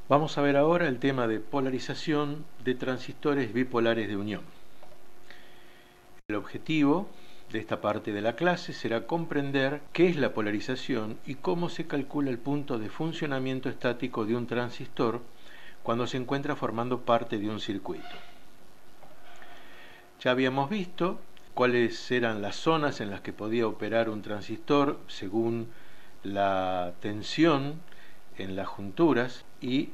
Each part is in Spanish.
Vamos a ver ahora el tema de polarización de transistores bipolares de unión. El objetivo de esta parte de la clase será comprender qué es la polarización y cómo se calcula el punto de funcionamiento estático de un transistor cuando se encuentra formando parte de un circuito. Ya habíamos visto cuáles eran las zonas en las que podía operar un transistor según la tensión en las junturas y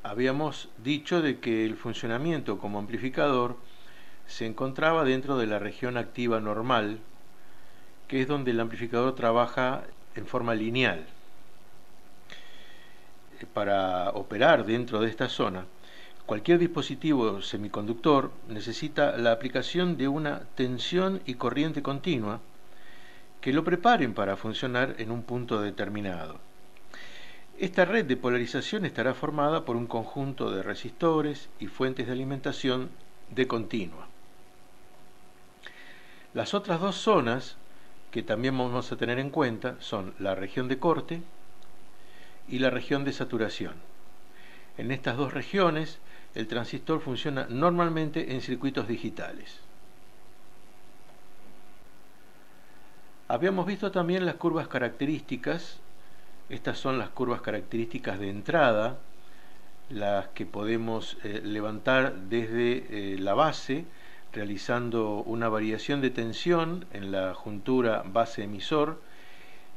habíamos dicho de que el funcionamiento como amplificador se encontraba dentro de la región activa normal, que es donde el amplificador trabaja en forma lineal. Para operar dentro de esta zona, cualquier dispositivo semiconductor necesita la aplicación de una tensión y corriente continua que lo preparen para funcionar en un punto determinado. Esta red de polarización estará formada por un conjunto de resistores y fuentes de alimentación de continua. Las otras dos zonas que también vamos a tener en cuenta son la región de corte y la región de saturación. En estas dos regiones, el transistor funciona normalmente en circuitos digitales. Habíamos visto también las curvas características. Estas son las curvas características de entrada, las que podemos levantar desde la base, realizando una variación de tensión en la juntura base-emisor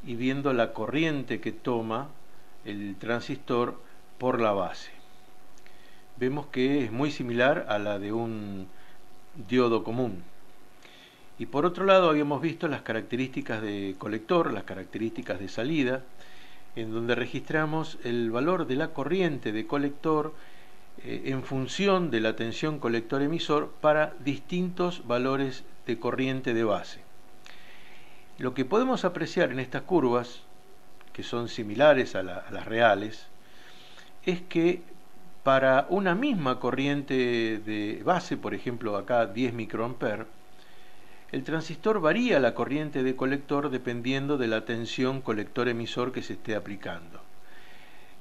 y viendo la corriente que toma el transistor por la base. Vemos que es muy similar a la de un diodo común. Y por otro lado habíamos visto las características de colector, las características de salida, en donde registramos el valor de la corriente de colector en función de la tensión colector-emisor para distintos valores de corriente de base. Lo que podemos apreciar en estas curvas, que son similares a las reales, es que para una misma corriente de base, por ejemplo acá 10 microamperes, el transistor varía la corriente de colector dependiendo de la tensión colector-emisor que se esté aplicando.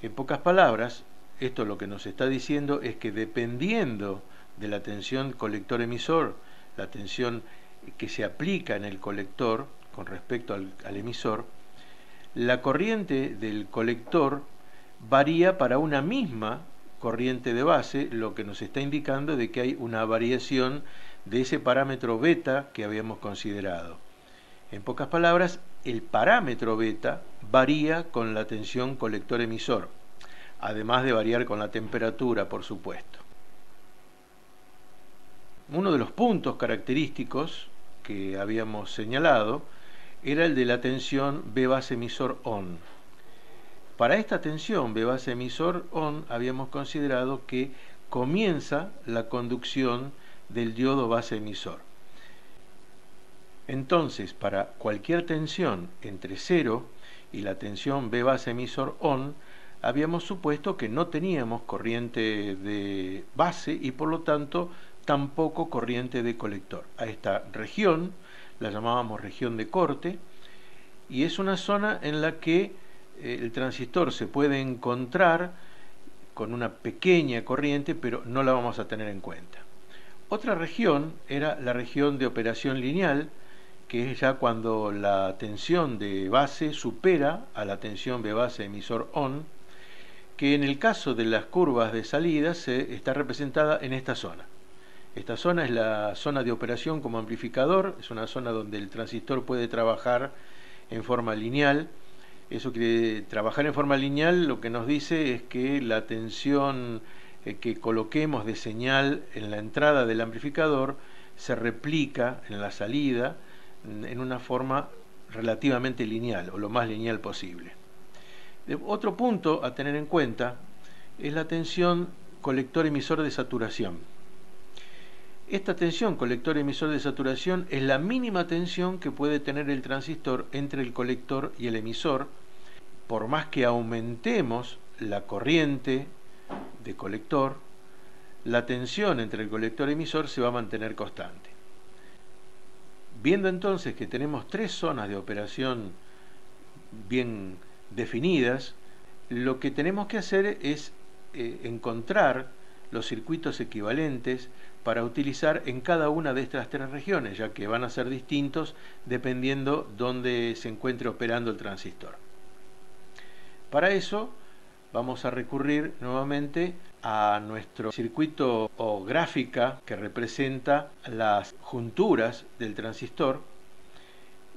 En pocas palabras, esto lo que nos está diciendo es que dependiendo de la tensión colector-emisor, la tensión que se aplica en el colector con respecto al emisor, la corriente del colector varía para una misma corriente de base, lo que nos está indicando de que hay una variación de ese parámetro beta que habíamos considerado. En pocas palabras, el parámetro beta varía con la tensión colector-emisor, además de variar con la temperatura, por supuesto. Uno de los puntos característicos que habíamos señalado era el de la tensión B base emisor on. Para esta tensión B base emisor on habíamos considerado que comienza la conducción del diodo base emisor. Entonces, para cualquier tensión entre 0 y la tensión B base emisor on, habíamos supuesto que no teníamos corriente de base y por lo tanto tampoco corriente de colector. A esta región la llamábamos región de corte y es una zona en la que el transistor se puede encontrar con una pequeña corriente, pero no la vamos a tener en cuenta. Otra región era la región de operación lineal, que es ya cuando la tensión de base supera a la tensión B base emisor on, que en el caso de las curvas de salida está representada en esta zona. Esta zona es la zona de operación como amplificador, es una zona donde el transistor puede trabajar en forma lineal. Eso quiere trabajar en forma lineal, lo que nos dice es que la tensión que coloquemos de señal en la entrada del amplificador se replica en la salida en una forma relativamente lineal o lo más lineal posible. Otro punto a tener en cuenta es la tensión colector-emisor de saturación. Esta tensión colector-emisor de saturación es la mínima tensión que puede tener el transistor entre el colector y el emisor. Por más que aumentemos la corriente de colector, la tensión entre el colector y emisor se va a mantener constante. Viendo entonces que tenemos tres zonas de operación bien definidas, lo que tenemos que hacer es encontrar los circuitos equivalentes para utilizar en cada una de estas tres regiones, ya que van a ser distintos dependiendo dónde se encuentre operando el transistor. Para eso vamos a recurrir nuevamente a nuestro circuito o gráfica que representa las junturas del transistor.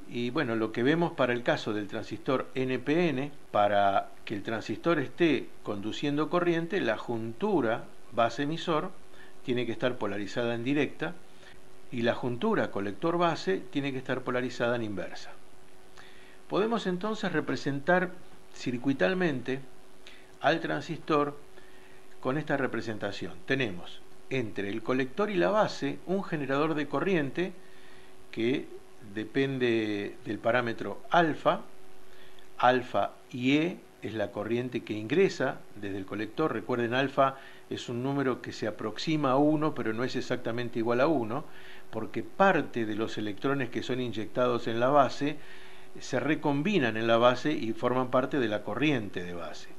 Y bueno, lo que vemos para el caso del transistor NPN, para que el transistor esté conduciendo corriente, la juntura base emisor tiene que estar polarizada en directa y la juntura colector base tiene que estar polarizada en inversa. Podemos entonces representar circuitalmente al transistor con esta representación. Tenemos entre el colector y la base un generador de corriente que depende del parámetro alfa. Alfa y es la corriente que ingresa desde el colector. Recuerden, alfa es un número que se aproxima a 1, pero no es exactamente igual a 1, porque parte de los electrones que son inyectados en la base se recombinan en la base y forman parte de la corriente de base.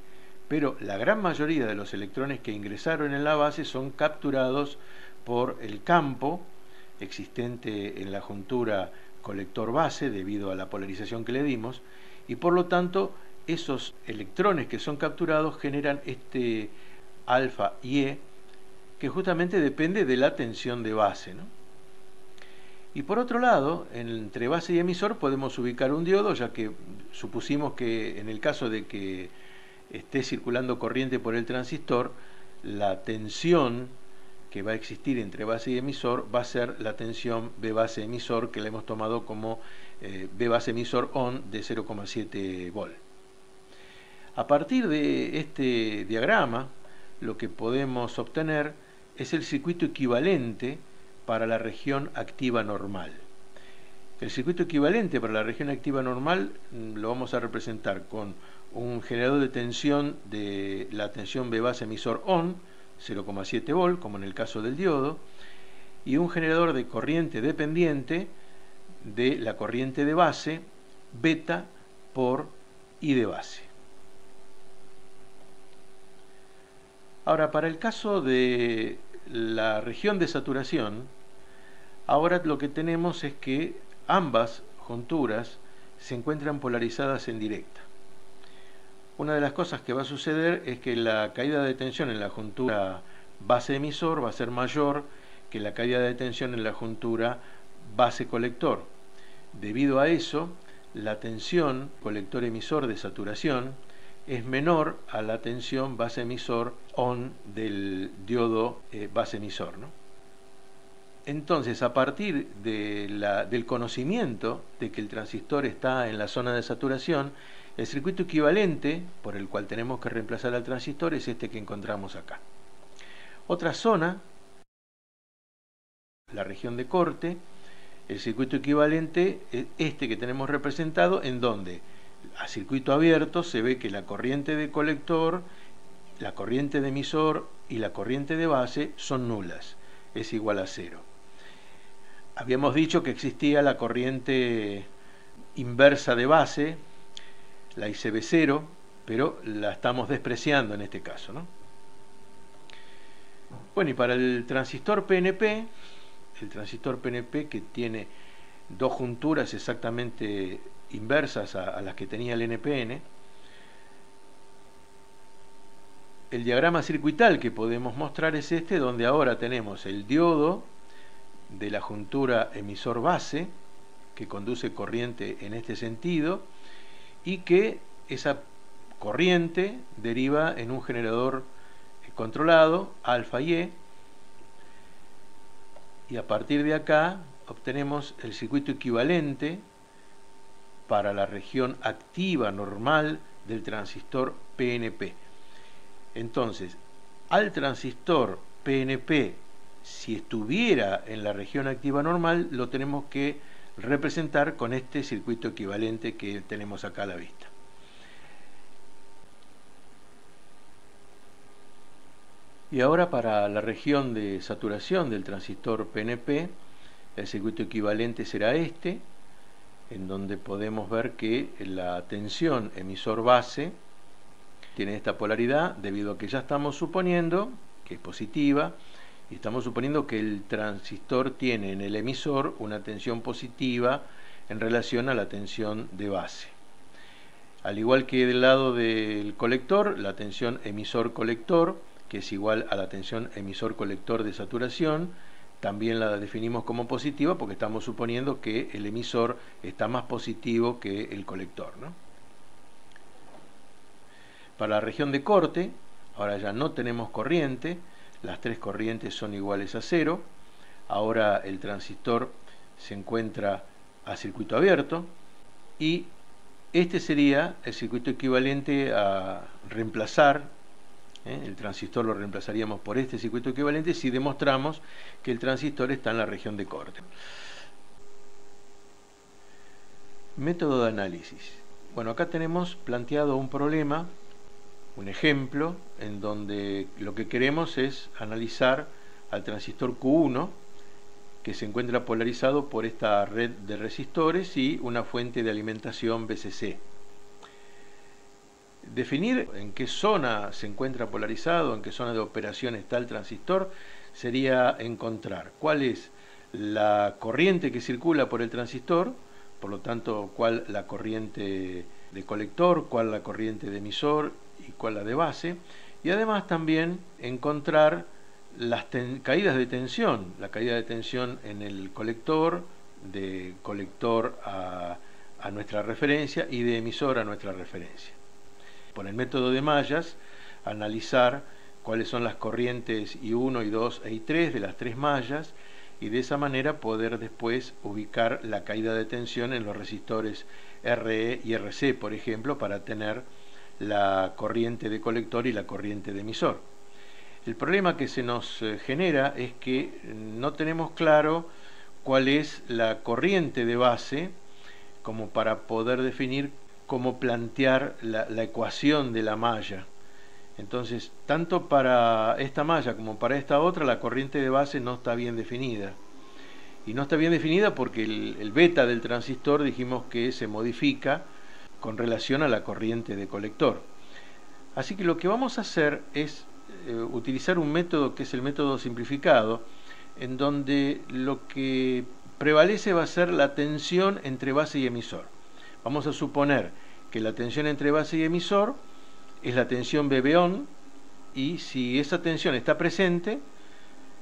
Pero la gran mayoría de los electrones que ingresaron en la base son capturados por el campo existente en la juntura colector base debido a la polarización que le dimos, y por lo tanto esos electrones que son capturados generan este alfa y que justamente depende de la tensión de base, ¿no? Y por otro lado, entre base y emisor podemos ubicar un diodo, ya que supusimos que en el caso de que esté circulando corriente por el transistor, la tensión que va a existir entre base y emisor va a ser la tensión B base emisor, que la hemos tomado como B base emisor on de 0,7 volt. A partir de este diagrama, lo que podemos obtener es el circuito equivalente para la región activa normal. El circuito equivalente para la región activa normal lo vamos a representar con un generador de tensión de la tensión B base emisor on, 0,7 volt, como en el caso del diodo, y un generador de corriente dependiente de la corriente de base, beta por I de base. Ahora, para el caso de la región de saturación, ahora lo que tenemos es que ambas junturas se encuentran polarizadas en directa. Una de las cosas que va a suceder es que la caída de tensión en la juntura base emisor va a ser mayor que la caída de tensión en la juntura base colector. Debido a eso, la tensión colector emisor de saturación es menor a la tensión base emisor on del diodo base emisor, ¿no? Entonces, a partir del conocimiento de que el transistor está en la zona de saturación, el circuito equivalente por el cual tenemos que reemplazar al transistor es este que encontramos acá. Otra zona, la región de corte, el circuito equivalente es este que tenemos representado, en donde a circuito abierto se ve que la corriente de colector, la corriente de emisor y la corriente de base son nulas, es igual a 0. Habíamos dicho que existía la corriente inversa de base, la ICB0, pero la estamos despreciando en este caso, ¿no? Bueno, y para el transistor PNP que tiene dos junturas exactamente inversas a las que tenía el NPN, el diagrama circuital que podemos mostrar es este, donde ahora tenemos el diodo de la juntura emisor base, que conduce corriente en este sentido, y que esa corriente deriva en un generador controlado, alfa y a partir de acá obtenemos el circuito equivalente para la región activa normal del transistor PNP. Entonces, al transistor PNP, si estuviera en la región activa normal, lo tenemos que representar con este circuito equivalente que tenemos acá a la vista. Y ahora para la región de saturación del transistor PNP, el circuito equivalente será este, en donde podemos ver que la tensión emisor base tiene esta polaridad debido a que ya estamos suponiendo que es positiva y estamos suponiendo que el transistor tiene en el emisor una tensión positiva en relación a la tensión de base. Al igual que del lado del colector, la tensión emisor-colector, que es igual a la tensión emisor-colector de saturación, también la definimos como positiva porque estamos suponiendo que el emisor está más positivo que el colector, ¿no? Para la región de corte, ahora ya no tenemos corriente, las tres corrientes son iguales a cero, ahora el transistor se encuentra a circuito abierto y este sería el circuito equivalente a reemplazar, el transistor lo reemplazaríamos por este circuito equivalente si demostramos que el transistor está en la región de corte. Método de análisis. Bueno, acá tenemos planteado un problema, un ejemplo, en donde lo que queremos es analizar al transistor Q1, que se encuentra polarizado por esta red de resistores y una fuente de alimentación VCC. Definir en qué zona se encuentra polarizado, en qué zona de operación está el transistor, sería encontrar cuál es la corriente que circula por el transistor, por lo tanto, cuál la corriente de colector, cuál la corriente de emisor y cuál la de base, y además también encontrar las caídas de tensión, la caída de tensión en el colector, de colector a nuestra referencia y de emisor a nuestra referencia. Por el método de mallas, analizar cuáles son las corrientes I1, I2 e I3 de las tres mallas y de esa manera poder después ubicar la caída de tensión en los resistores RE y RC, por ejemplo, para tener la corriente de colector y la corriente de emisor. El problema que se nos genera es que no tenemos claro cuál es la corriente de base como para poder definir cómo plantear la ecuación de la malla. Entonces, tanto para esta malla como para esta otra, la corriente de base no está bien definida. Y no está bien definida porque el beta del transistor dijimos que se modifica con relación a la corriente de colector. Así que lo que vamos a hacer es utilizar un método que es el método simplificado, en donde lo que prevalece va a ser la tensión entre base y emisor. Vamos a suponer que la tensión entre base y emisor es la tensión BB-on, y si esa tensión está presente,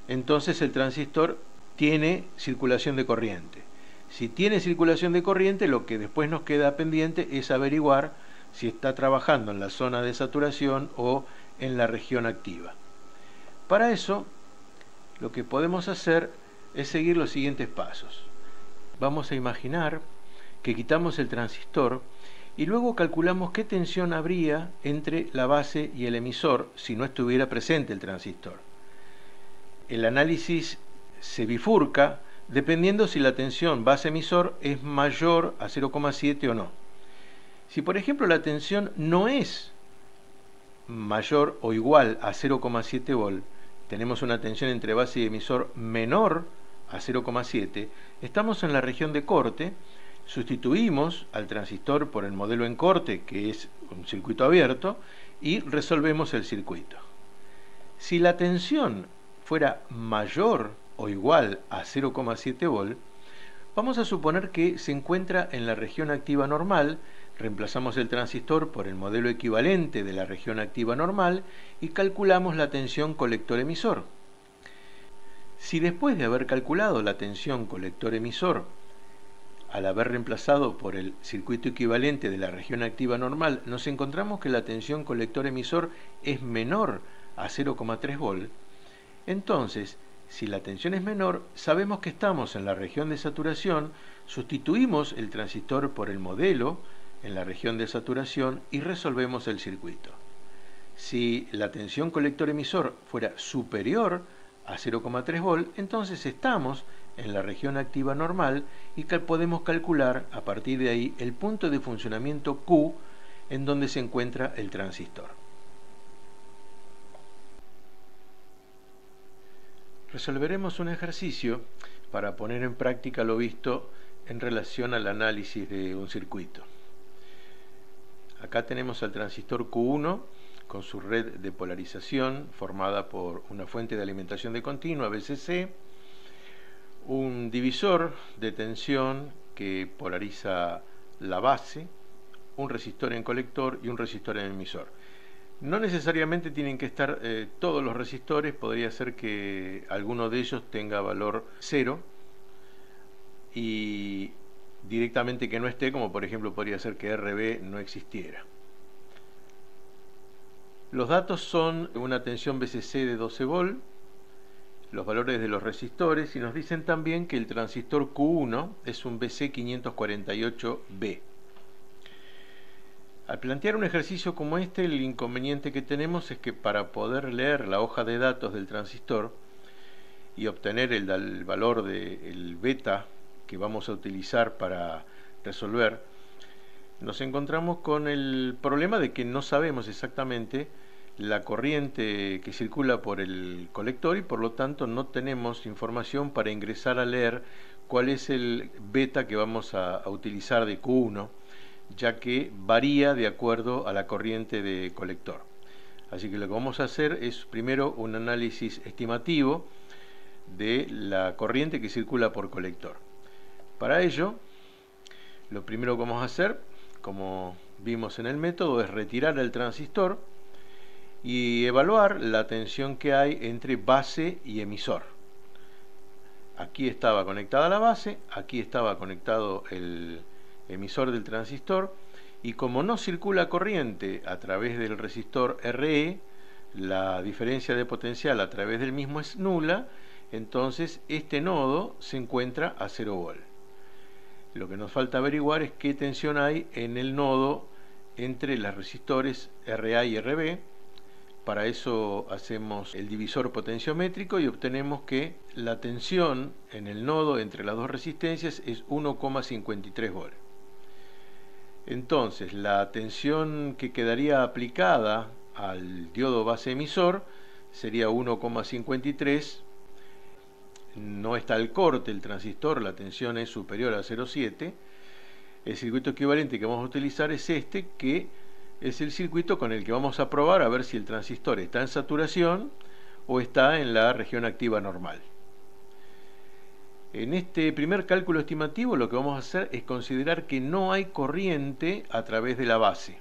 entonces el transistor tiene circulación de corriente. Si tiene circulación de corriente, lo que después nos queda pendiente es averiguar si está trabajando en la zona de saturación o en la región activa. Para eso, lo que podemos hacer es seguir los siguientes pasos. Vamos a imaginar que quitamos el transistor y luego calculamos qué tensión habría entre la base y el emisor si no estuviera presente el transistor. El análisis se bifurca dependiendo si la tensión base-emisor es mayor a 0,7 o no. Si por ejemplo la tensión no es mayor o igual a 0,7 volt, tenemos una tensión entre base y emisor menor a 0,7, estamos en la región de corte, sustituimos al transistor por el modelo en corte, que es un circuito abierto, y resolvemos el circuito. Si la tensión fuera mayor o igual a 0,7 volt, vamos a suponer que se encuentra en la región activa normal, reemplazamos el transistor por el modelo equivalente de la región activa normal y calculamos la tensión colector-emisor. Si después de haber calculado la tensión colector-emisor, al haber reemplazado por el circuito equivalente de la región activa normal, nos encontramos que la tensión colector-emisor es menor a 0,3 volt, entonces, si la tensión es menor, sabemos que estamos en la región de saturación, sustituimos el transistor por el modelo en la región de saturación y resolvemos el circuito. Si la tensión colector-emisor fuera superior a 0,3 volt, entonces estamos en la región activa normal y podemos calcular a partir de ahí el punto de funcionamiento Q en donde se encuentra el transistor. Resolveremos un ejercicio para poner en práctica lo visto en relación al análisis de un circuito. Acá tenemos al transistor Q1 con su red de polarización formada por una fuente de alimentación de continua, VCC, un divisor de tensión que polariza la base, un resistor en colector y un resistor en emisor. No necesariamente tienen que estar todos los resistores, podría ser que alguno de ellos tenga valor 0 y directamente que no esté, como por ejemplo podría ser que RB no existiera. Los datos son una tensión VCC de 12 volt, los valores de los resistores, y nos dicen también que el transistor Q1 es un BC548B. Al plantear un ejercicio como este, el inconveniente que tenemos es que para poder leer la hoja de datos del transistor y obtener el valor del beta que vamos a utilizar para resolver, nos encontramos con el problema de que no sabemos exactamente la corriente que circula por el colector y por lo tanto no tenemos información para ingresar a leer cuál es el beta que vamos a utilizar de Q1, ya que varía de acuerdo a la corriente de colector. Así que lo que vamos a hacer es primero un análisis estimativo de la corriente que circula por colector. Para ello, lo primero que vamos a hacer, como vimos en el método, es retirar el transistor y evaluar la tensión que hay entre base y emisor. Aquí estaba conectada la base, aquí estaba conectado el emisor del transistor, y como no circula corriente a través del resistor RE, la diferencia de potencial a través del mismo es nula, entonces este nodo se encuentra a 0 volt. Lo que nos falta averiguar es qué tensión hay en el nodo entre los resistores RA y RB. Para eso hacemos el divisor potenciométrico y obtenemos que la tensión en el nodo entre las dos resistencias es 1,53 volt. Entonces, la tensión que quedaría aplicada al diodo base emisor sería 1,53. No está el corte, el transistor, la tensión es superior a 0,7. El circuito equivalente que vamos a utilizar es este, que es el circuito con el que vamos a probar a ver si el transistor está en saturación o está en la región activa normal. En este primer cálculo estimativo lo que vamos a hacer es considerar que no hay corriente a través de la base.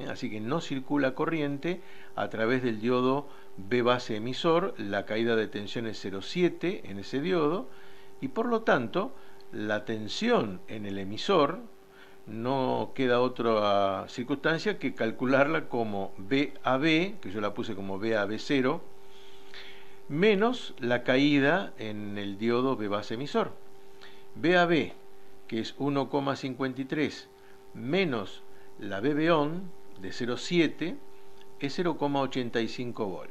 Así que no circula corriente a través del diodo B base emisor, la caída de tensión es 0,7 en ese diodo y por lo tanto la tensión en el emisor no queda otra circunstancia que calcularla como BAB, que yo la puse como BAB0, menos la caída en el diodo B base emisor. BAB, que es 1,53, menos la BB-ON de 0,7, es 0,85 volt.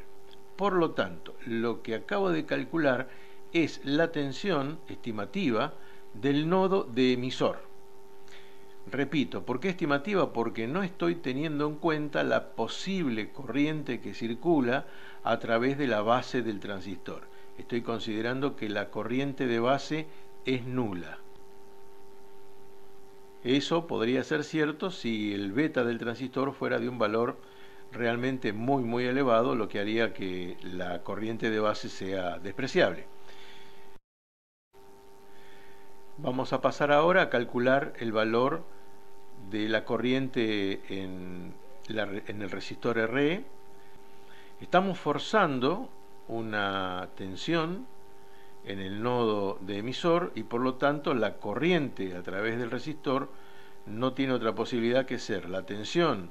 Por lo tanto, lo que acabo de calcular es la tensión estimativa del nodo de emisor. Repito, ¿por qué estimativa? Porque no estoy teniendo en cuenta la posible corriente que circula a través de la base del transistor. Estoy considerando que la corriente de base es nula. Eso podría ser cierto si el beta del transistor fuera de un valor realmente muy elevado, lo que haría que la corriente de base sea despreciable. Vamos a pasar ahora a calcular el valor de la corriente en el resistor RE. Estamos forzando una tensión en el nodo de emisor y por lo tanto la corriente a través del resistor no tiene otra posibilidad que ser la tensión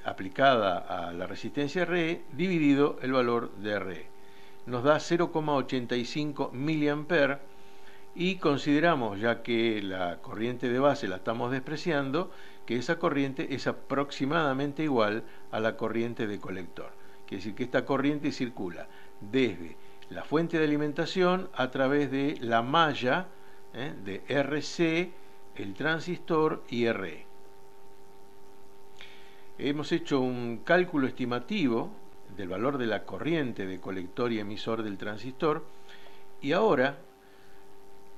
aplicada a la resistencia RE dividido el valor de RE. Nos da 0,85 mA y consideramos, ya que la corriente de base la estamos despreciando, que esa corriente es aproximadamente igual a la corriente de colector. Quiere decir que esta corriente circula desde la fuente de alimentación a través de la malla de RC, el transistor y RE. Hemos hecho un cálculo estimativo del valor de la corriente de colector y emisor del transistor y ahora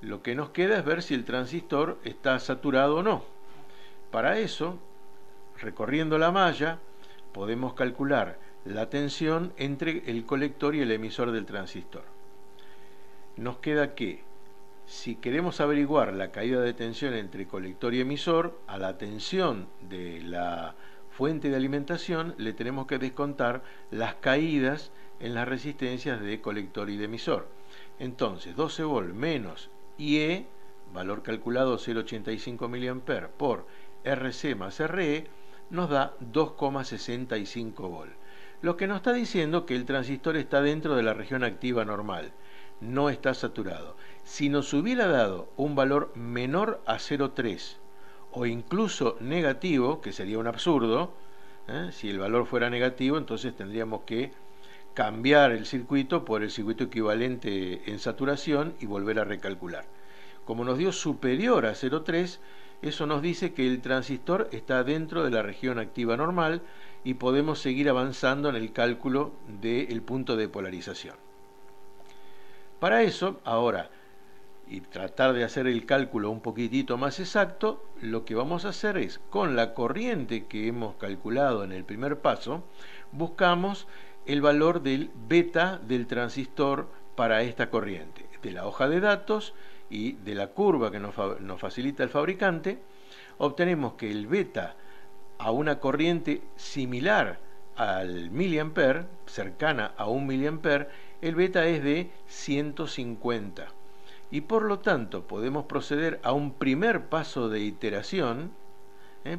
lo que nos queda es ver si el transistor está saturado o no. Para eso, recorriendo la malla, podemos calcular la tensión entre el colector y el emisor del transistor. Nos queda que, si queremos averiguar la caída de tensión entre colector y emisor, a la tensión de la fuente de alimentación le tenemos que descontar las caídas en las resistencias de colector y de emisor. Entonces, 12 volt menos IE, valor calculado 0,85 mA por RC más RE, nos da 2,65 volt. Lo que nos está diciendo que el transistor está dentro de la región activa normal, no está saturado. Si nos hubiera dado un valor menor a 0,3 o incluso negativo, que sería un absurdo, si el valor fuera negativo, entonces tendríamos que cambiar el circuito por el circuito equivalente en saturación y volver a recalcular. Como nos dio superior a 0,3, eso nos dice que el transistor está dentro de la región activa normal y podemos seguir avanzando en el cálculo del punto de polarización. Para eso, ahora, y tratar de hacer el cálculo un poquitito más exacto, lo que vamos a hacer es, con la corriente que hemos calculado en el primer paso, buscamos el valor del beta del transistor para esta corriente, de la hoja de datos y de la curva que nos facilita el fabricante. Obtenemos que el beta a una corriente similar al miliampere, cercana a 1 miliampere, el beta es de 150. Y por lo tanto podemos proceder a un primer paso de iteración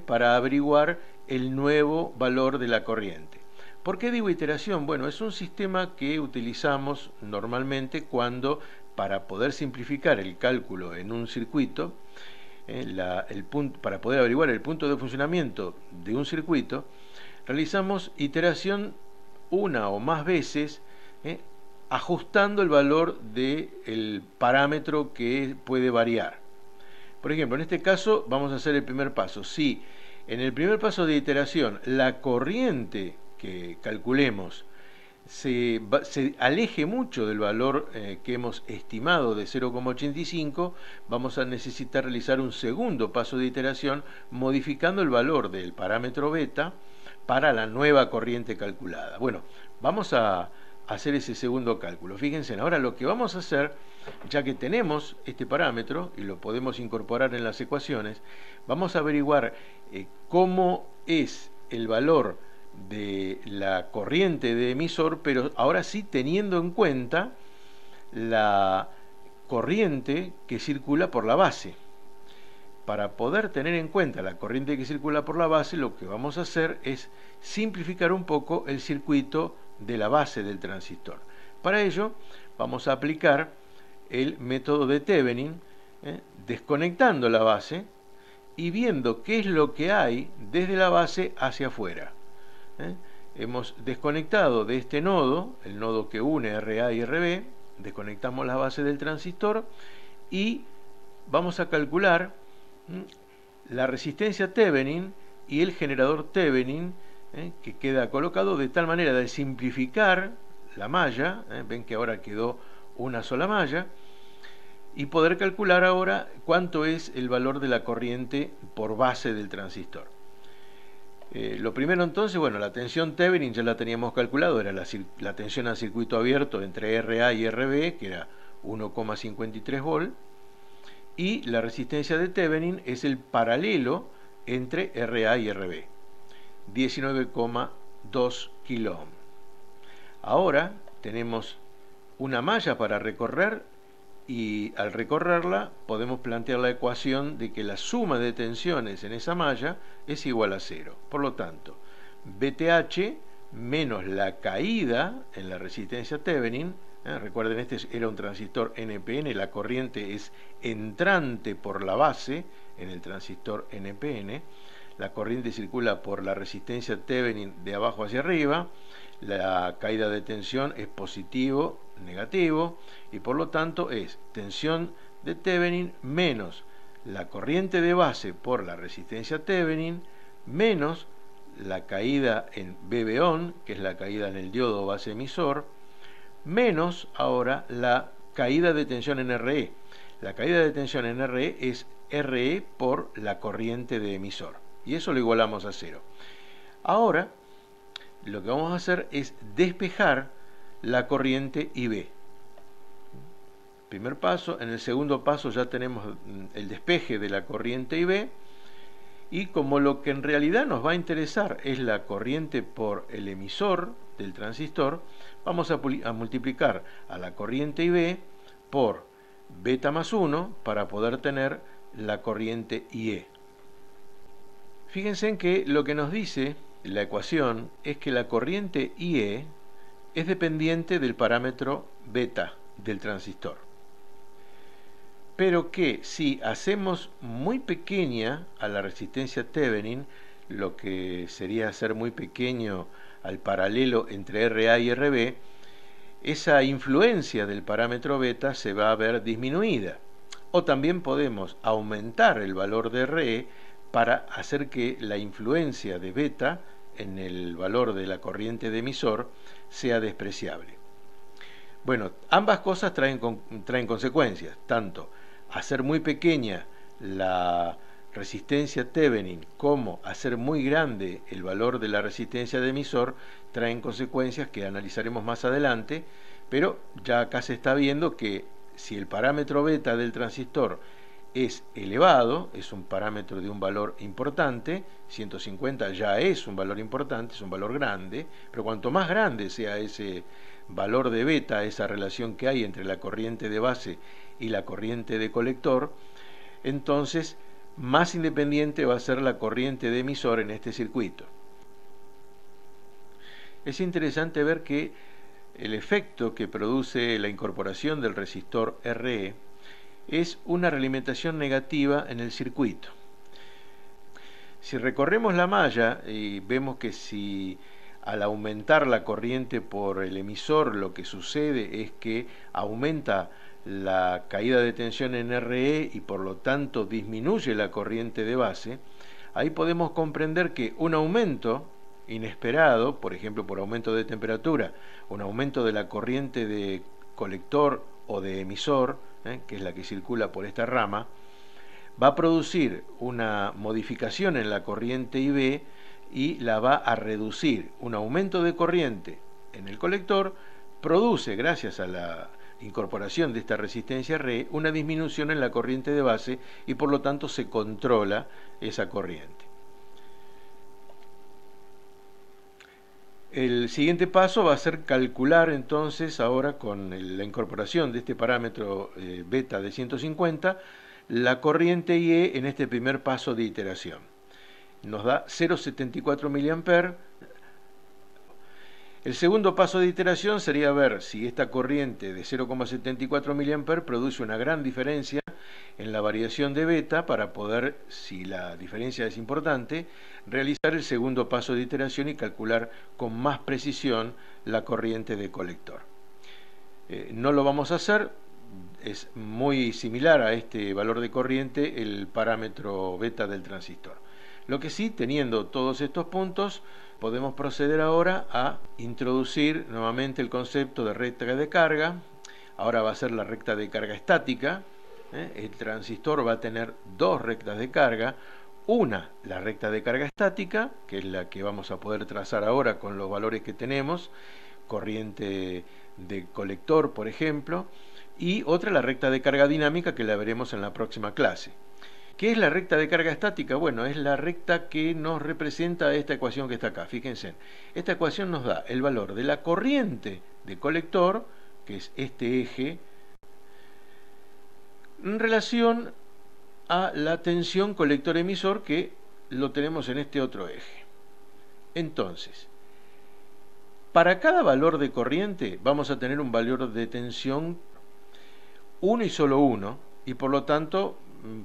para averiguar el nuevo valor de la corriente. ¿Por qué digo iteración? Bueno, es un sistema que utilizamos normalmente cuando, para poder simplificar el cálculo en un circuito, para poder averiguar el punto de funcionamiento de un circuito, realizamos iteración una o más veces, ajustando el valor del parámetro que puede variar. Por ejemplo, en este caso vamos a hacer el primer paso. Si en el primer paso de iteración la corriente que calculemos se aleje mucho del valor que hemos estimado de 0,85, vamos a necesitar realizar un segundo paso de iteración modificando el valor del parámetro beta para la nueva corriente calculada. Bueno, vamos a hacer ese segundo cálculo. Fíjense, ahora lo que vamos a hacer, ya que tenemos este parámetro y lo podemos incorporar en las ecuaciones, vamos a averiguar cómo es el valor de la corriente de emisor, pero ahora sí teniendo en cuenta la corriente que circula por la base. Para poder tener en cuenta la corriente que circula por la base, lo que vamos a hacer es simplificar un poco el circuito de la base del transistor. Para ello vamos a aplicar el método de Thevenin, desconectando la base y viendo qué es lo que hay desde la base hacia afuera. Hemos desconectado de este nodo, el nodo que une RA y RB, desconectamos la base del transistor y vamos a calcular la resistencia Thevenin y el generador Thevenin, que queda colocado de tal manera de simplificar la malla, ven que ahora quedó una sola malla, y poder calcular ahora cuánto es el valor de la corriente por base del transistor. Lo primero entonces, bueno, la tensión Thevenin ya la teníamos calculado, era la tensión a circuito abierto entre RA y RB, que era 1,53 volt, y la resistencia de Thevenin es el paralelo entre RA y RB, 19,2 kilo ohm. Ahora tenemos una malla para recorrer y al recorrerla podemos plantear la ecuación de que la suma de tensiones en esa malla es igual a 0. Por lo tanto, VTH menos la caída en la resistencia Thevenin, recuerden, este era un transistor NPN, la corriente es entrante por la base en el transistor NPN, la corriente circula por la resistencia Thevenin de abajo hacia arriba, la caída de tensión es positivo, negativo, y por lo tanto es tensión de Thevenin menos la corriente de base por la resistencia Thevenin menos la caída en BB-on, que es la caída en el diodo base emisor, menos ahora la caída de tensión en RE. La caída de tensión en RE es RE por la corriente de emisor, y eso lo igualamos a 0. Ahora lo que vamos a hacer es despejar la corriente IB. Primer paso. En el segundo paso ya tenemos el despeje de la corriente IB, y como lo que en realidad nos va a interesar es la corriente por el emisor del transistor, vamos a multiplicar a la corriente IB por beta más 1 para poder tener la corriente IE. Fíjense en que lo que nos dice la ecuación es que la corriente IE es dependiente del parámetro beta del transistor, pero que si hacemos muy pequeña a la resistencia Thevenin, lo que sería hacer muy pequeño al paralelo entre RA y RB, esa influencia del parámetro beta se va a ver disminuida. O también podemos aumentar el valor de RE para hacer que la influencia de beta en el valor de la corriente de emisor sea despreciable. Bueno, ambas cosas traen consecuencias, tanto hacer muy pequeña la resistencia Thevenin como hacer muy grande el valor de la resistencia de emisor traen consecuencias que analizaremos más adelante, pero ya acá se está viendo que si el parámetro beta del transistor es elevado, es un parámetro de un valor importante, 150 ya es un valor importante, es un valor grande, pero cuanto más grande sea ese valor de beta, esa relación que hay entre la corriente de base y la corriente de colector, entonces más independiente va a ser la corriente de emisor en este circuito. Es interesante ver que el efecto que produce la incorporación del resistor RE es una realimentación negativa en el circuito. Si recorremos la malla y vemos que si al aumentar la corriente por el emisor lo que sucede es que aumenta la caída de tensión en RE y por lo tanto disminuye la corriente de base, ahí podemos comprender que un aumento inesperado, por ejemplo por aumento de temperatura, un aumento de la corriente de colector o de emisor, que es la que circula por esta rama, va a producir una modificación en la corriente IB y la va a reducir. Un aumento de corriente en el colector produce, gracias a la incorporación de esta resistencia RE, una disminución en la corriente de base y por lo tanto se controla esa corriente. El siguiente paso va a ser calcular entonces ahora con la incorporación de este parámetro beta de 150 la corriente IE en este primer paso de iteración. Nos da 0,74 mA. El segundo paso de iteración sería ver si esta corriente de 0,74 mA produce una gran diferencia en la variación de beta para poder, si la diferencia es importante, realizar el segundo paso de iteración y calcular con más precisión la corriente de colector. No lo vamos a hacer, es muy similar a este valor de corriente el parámetro beta del transistor. Lo que sí, teniendo todos estos puntos, podemos proceder ahora a introducir nuevamente el concepto de recta de carga. Ahora va a ser la recta de carga estática. El transistor va a tener dos rectas de carga. Una, la recta de carga estática, que es la que vamos a poder trazar ahora con los valores que tenemos, corriente de colector, por ejemplo, y otra, la recta de carga dinámica, que la veremos en la próxima clase. ¿Qué es la recta de carga estática? Bueno, es la recta que nos representa esta ecuación que está acá. Fíjense, esta ecuación nos da el valor de la corriente de colector, que es este eje, en relación a la tensión colector-emisor, que lo tenemos en este otro eje. Entonces, para cada valor de corriente vamos a tener un valor de tensión uno y solo uno, y por lo tanto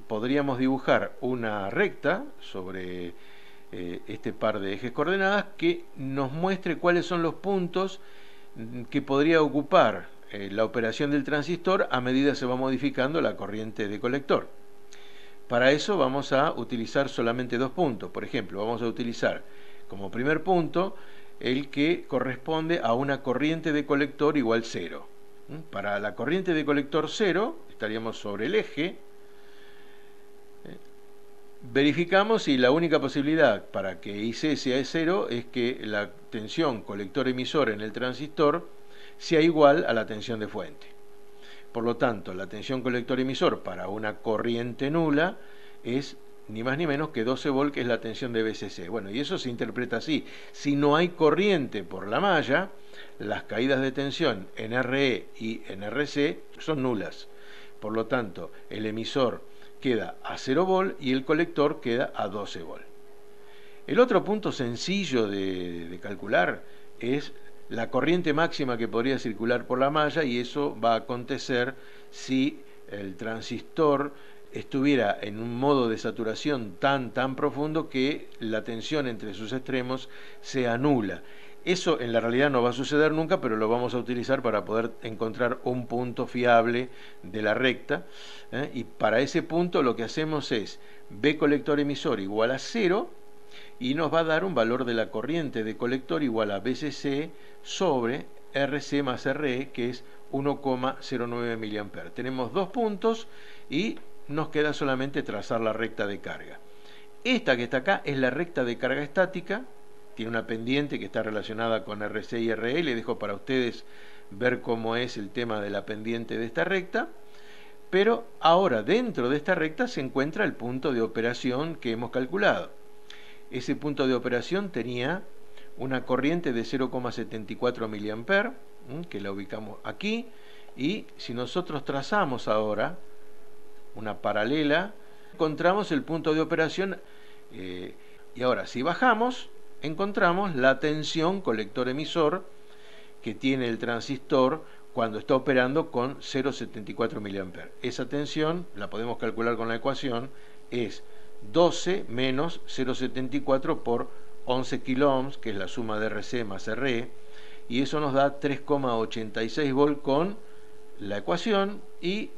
podríamos dibujar una recta sobre este par de ejes coordenadas que nos muestre cuáles son los puntos que podría ocupar la operación del transistor a medida que se va modificando la corriente de colector. Para eso vamos a utilizar solamente dos puntos. Por ejemplo, vamos a utilizar como primer punto el que corresponde a una corriente de colector igual 0. Para la corriente de colector 0 estaríamos sobre el eje Verificamos y la única posibilidad para que IC sea 0 es que la tensión colector-emisor en el transistor sea igual a la tensión de fuente. Por lo tanto, la tensión colector-emisor para una corriente nula es ni más ni menos que 12 volt, que es la tensión de BCC. Bueno, y eso se interpreta así. Si no hay corriente por la malla, las caídas de tensión en RE y en RC son nulas. Por lo tanto, el emisor queda a 0 volt y el colector queda a 12 volt. El otro punto sencillo de calcular es la corriente máxima que podría circular por la malla, y eso va a acontecer si el transistor estuviera en un modo de saturación tan profundo que la tensión entre sus extremos sea nula. Eso en la realidad no va a suceder nunca, pero lo vamos a utilizar para poder encontrar un punto fiable de la recta, y para ese punto lo que hacemos es B colector emisor igual a 0, y nos va a dar un valor de la corriente de colector igual a BCC sobre RC más RE, que es 1,09 mA. Tenemos dos puntos y nos queda solamente trazar la recta de carga. Esta que está acá es la recta de carga estática, tiene una pendiente que está relacionada con RC y RE, le dejo para ustedes ver cómo es el tema de la pendiente de esta recta, pero ahora dentro de esta recta se encuentra el punto de operación que hemos calculado. Ese punto de operación tenía una corriente de 0,74 mA, que la ubicamos aquí, y si nosotros trazamos ahora una paralela, encontramos el punto de operación, y ahora si bajamos, encontramos la tensión colector-emisor que tiene el transistor cuando está operando con 0,74 mA. Esa tensión la podemos calcular con la ecuación, es 12 menos 0,74 por 11 kiloohms, que es la suma de RC más RE, y eso nos da 3,86 volt con la ecuación, y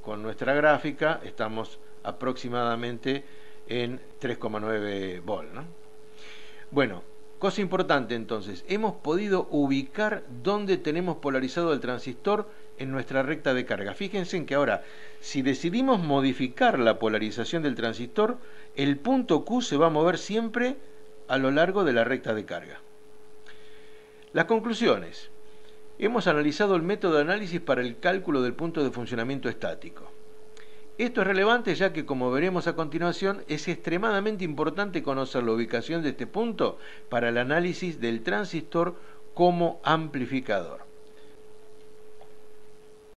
con nuestra gráfica estamos aproximadamente en 3,9 volt, ¿no? Bueno, cosa importante entonces, hemos podido ubicar dónde tenemos polarizado el transistor en nuestra recta de carga. Fíjense en que ahora, si decidimos modificar la polarización del transistor, el punto Q se va a mover siempre a lo largo de la recta de carga. Las conclusiones. Hemos analizado el método de análisis para el cálculo del punto de funcionamiento estático. Esto es relevante ya que, como veremos a continuación, es extremadamente importante conocer la ubicación de este punto para el análisis del transistor como amplificador.